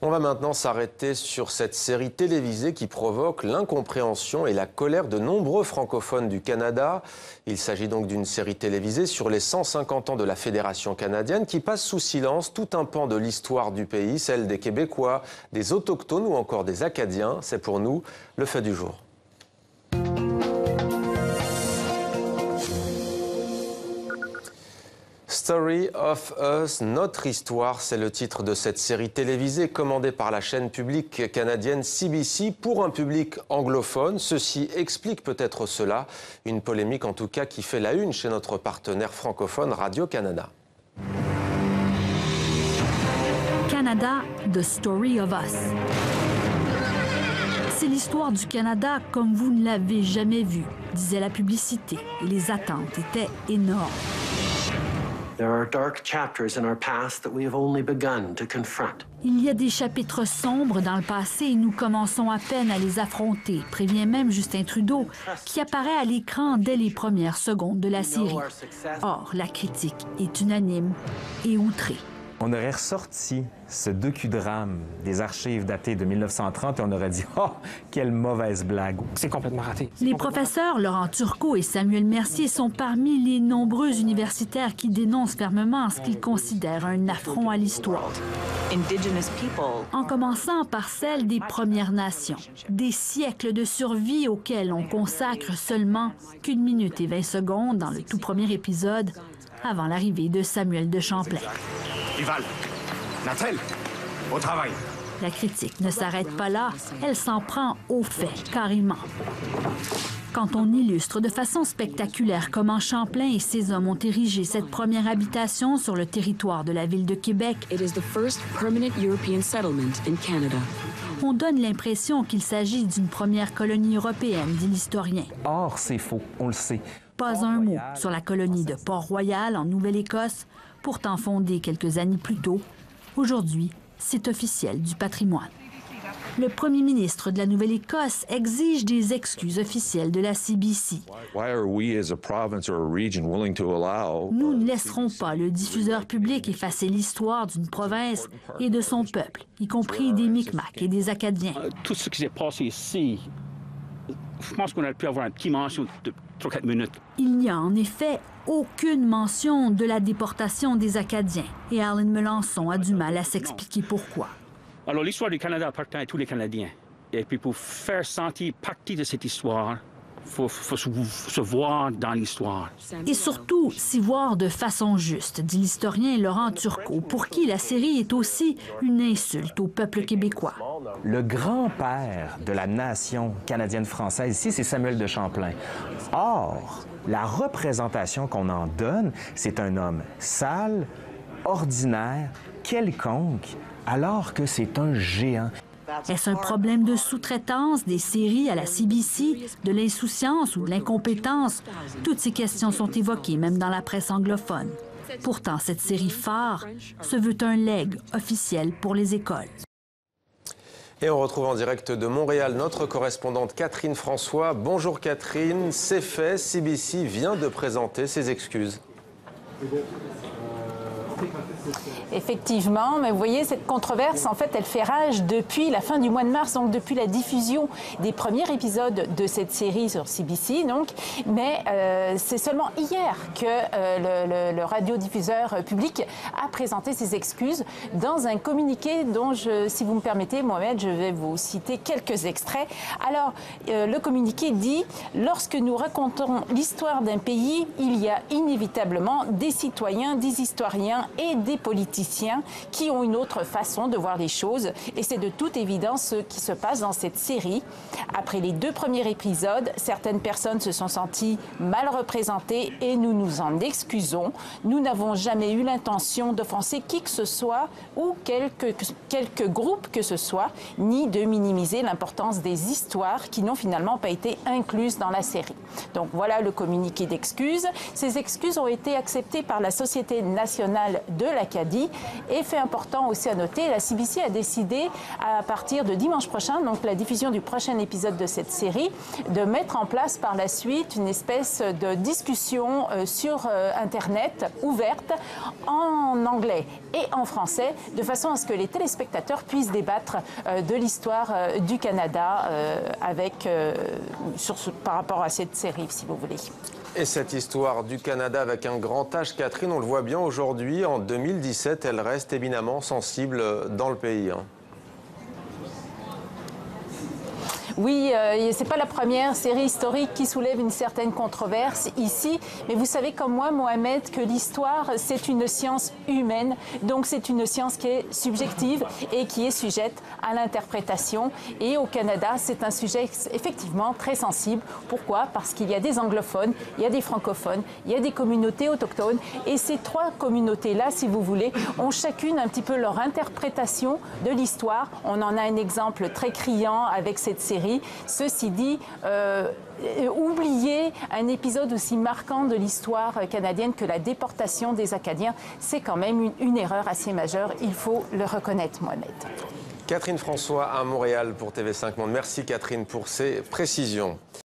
On va maintenant s'arrêter sur cette série télévisée qui provoque l'incompréhension et la colère de nombreux francophones du Canada. Il s'agit donc d'une série télévisée sur les 150 ans de la Fédération canadienne qui passe sous silence tout un pan de l'histoire du pays, celle des Québécois, des Autochtones ou encore des Acadiens. C'est pour nous le fait du jour. Story of Us, notre histoire, c'est le titre de cette série télévisée commandée par la chaîne publique canadienne CBC pour un public anglophone. Ceci explique peut-être cela, une polémique en tout cas qui fait la une chez notre partenaire francophone Radio-Canada. Canada, The Story of Us. C'est l'histoire du Canada comme vous ne l'avez jamais vu, disait la publicité, et les attentes étaient énormes. Il y a des chapitres sombres dans le passé et nous commençons à peine à les affronter, prévient même Justin Trudeau, qui apparaît à l'écran dès les premières secondes de la série. Or, la critique est unanime et outrée. On aurait ressorti ce docudrame des archives datées de 1930 et on aurait dit « Oh, quelle mauvaise blague! » C'est complètement raté. Les professeurs Laurent Turcot et Samuel Mercier sont parmi les nombreux universitaires qui dénoncent fermement ce qu'ils considèrent un affront à l'histoire. En commençant par celle des Premières Nations, des siècles de survie auxquels on consacre seulement qu'1 minute et 20 secondes dans le tout premier épisode avant l'arrivée de Samuel de Champlain. Ival, Nathel, au travail. La critique ne s'arrête pas là, elle s'en prend aux faits, carrément. Quand on illustre de façon spectaculaire comment Champlain et ses hommes ont érigé cette première habitation sur le territoire de la ville de Québec, on donne l'impression qu'il s'agit d'une première colonie européenne, dit l'historien. Or, c'est faux, on le sait. Pas un mot sur la colonie de Port-Royal en Nouvelle-Écosse, pourtant fondée quelques années plus tôt. Aujourd'hui, c'est officiel du patrimoine. Le premier ministre de la Nouvelle-Écosse exige des excuses officielles de la CBC. Nous ne laisserons pas le diffuseur public effacer l'histoire d'une province et de son peuple, y compris des Micmacs et des Acadiens. Tout ce qui s'est passé ici, je pense qu'on aurait pu avoir un petit mention de 3-4 minutes. Il n'y a en effet aucune mention de la déportation des Acadiens et Alan Melançon a du mal à s'expliquer pourquoi. Alors, l'histoire du Canada appartient à tous les Canadiens. Et puis, pour faire sentir partie de cette histoire, il faut se voir dans l'histoire. Et surtout, s'y voir de façon juste, dit l'historien Laurent Turcot, pour qui la série est aussi une insulte au peuple québécois. Le grand-père de la nation canadienne-française ici, c'est Samuel de Champlain. Or, la représentation qu'on en donne, c'est un homme sale, ordinaire, quelconque, alors que c'est un géant. Est-ce un problème de sous-traitance des séries à la CBC, de l'insouciance ou de l'incompétence? Toutes ces questions sont évoquées, même dans la presse anglophone. Pourtant, cette série phare se veut un legs officiel pour les écoles. Et on retrouve en direct de Montréal notre correspondante Catherine François. Bonjour Catherine, c'est fait, CBC vient de présenter ses excuses. Effectivement, mais vous voyez, cette controverse, en fait, elle fait rage depuis la fin du mois de mars, donc depuis la diffusion des premiers épisodes de cette série sur CBC, donc. Mais c'est seulement hier que le radiodiffuseur public a présenté ses excuses dans un communiqué dont, si vous me permettez, Mohamed, je vais vous citer quelques extraits. Alors, le communiqué dit « Lorsque nous racontons l'histoire d'un pays, il y a inévitablement des citoyens, des historiens et des politiciens qui ont une autre façon de voir les choses. Et c'est de toute évidence ce qui se passe dans cette série. Après les 2 premiers épisodes, certaines personnes se sont senties mal représentées et nous nous en excusons. Nous n'avons jamais eu l'intention d'offenser qui que ce soit ou quelque groupe que ce soit, ni de minimiser l'importance des histoires qui n'ont finalement pas été incluses dans la série. » Donc voilà le communiqué d'excuses. Ces excuses ont été acceptées par la Société nationale originale de l'Acadie. Et fait important aussi à noter, la CBC a décidé à partir de dimanche prochain, donc la diffusion du prochain épisode de cette série, de mettre en place par la suite une espèce de discussion sur Internet ouverte en anglais et en français, de façon à ce que les téléspectateurs puissent débattre de l'histoire du Canada par rapport à cette série, si vous voulez. Et cette histoire du Canada avec un grand H, Catherine, on le voit bien aujourd'hui, en 2017, elle reste éminemment sensible dans le pays. Oui, c'est pas la première série historique qui soulève une certaine controverse ici, mais vous savez comme moi, Mohamed, que l'histoire, c'est une science humaine, donc c'est une science qui est subjective et qui est sujette à l'interprétation. Et au Canada, c'est un sujet effectivement très sensible. Pourquoi? Parce qu'il y a des anglophones, il y a des francophones, il y a des communautés autochtones, et ces trois communautés-là, si vous voulez, ont chacune un petit peu leur interprétation de l'histoire. On en a un exemple très criant avec cette série. Ceci dit, oublier un épisode aussi marquant de l'histoire canadienne que la déportation des Acadiens, c'est quand même une erreur assez majeure. Il faut le reconnaître, Mohamed. Catherine François à Montréal pour TV5 Monde. Merci Catherine pour ces précisions.